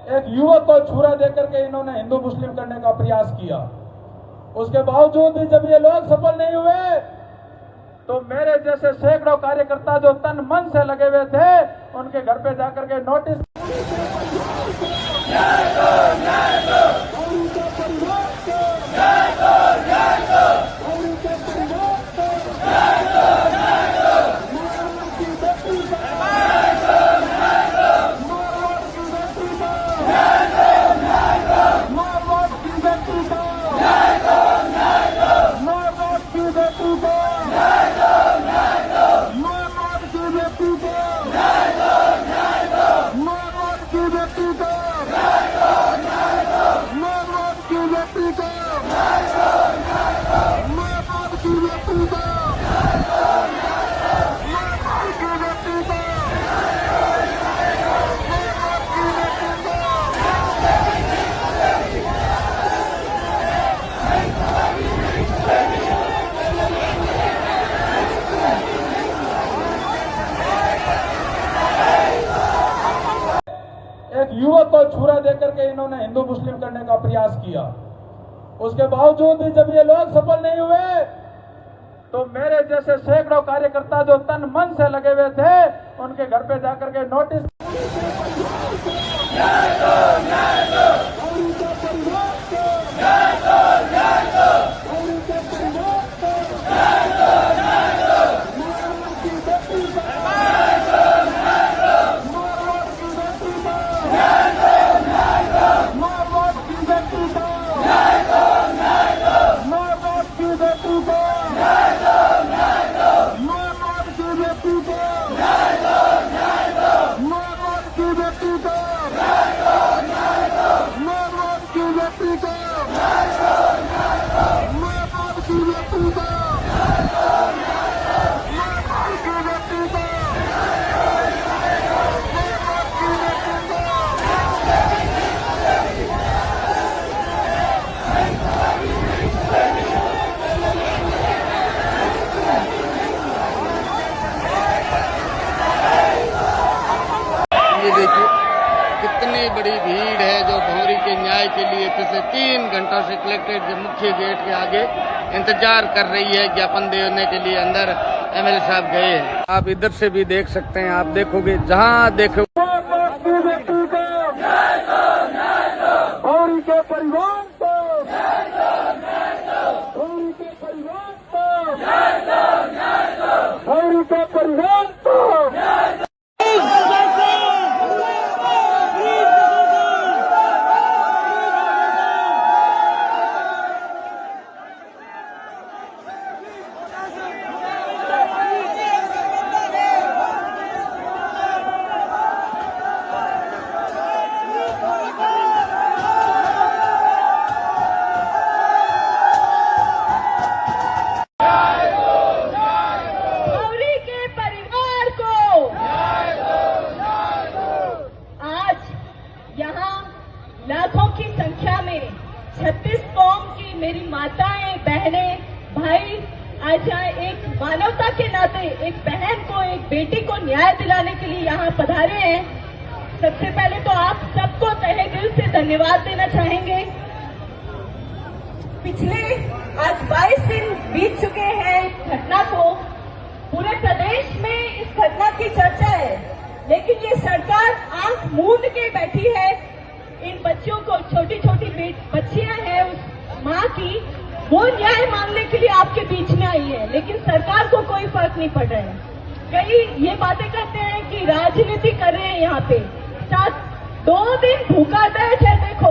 एक युवक को छुरा देकर के इन्होंने हिंदू मुस्लिम करने का प्रयास किया। उसके बावजूद भी जब ये लोग सफल नहीं हुए तो मेरे जैसे सैकड़ों कार्यकर्ता जो तन मन से लगे हुए थे उनके घर पे जाकर के नोटिस एक युवक को छुरा देकर के इन्होंने हिंदू मुस्लिम करने का प्रयास किया। उसके बावजूद भी जब ये लोग सफल नहीं हुए तो मेरे जैसे सैकड़ों कार्यकर्ता जो तन मन से लगे हुए थे उनके घर पे जाकर के नोटिस कितनी बड़ी भीड़ है जो भौरी के न्याय के लिए पिछले 3 घंटों से कलेक्ट्रेट के मुख्य गेट के आगे इंतजार कर रही है। ज्ञापन देने के लिए अंदर एमएलए साहब गए हैं। आप इधर से भी देख सकते हैं। आप देखोगे जहां देखो लाखों की संख्या में 36 कौम की मेरी माताएं, बहनें, भाई आज यहाँ एक मानवता के नाते एक बहन को, एक बेटी को न्याय दिलाने के लिए यहाँ पधारे हैं। सबसे पहले तो आप सबको तहे दिल से धन्यवाद देना चाहेंगे। पिछले आज 22 दिन बीत चुके हैं घटना को। पूरे प्रदेश में इस घटना की चर्चा है, लेकिन ये सरकार आंख मूंद के बैठी है। इन बच्चों को, छोटी छोटी बच्चियां हैं उस माँ की, वो न्याय मांगने के लिए आपके बीच में आई है, लेकिन सरकार को कोई फर्क नहीं पड़ रहा है। कई ये बातें करते हैं कि राजनीति कर रहे हैं यहाँ पे। साथ 2 दिन भूखा बैठ है। देखो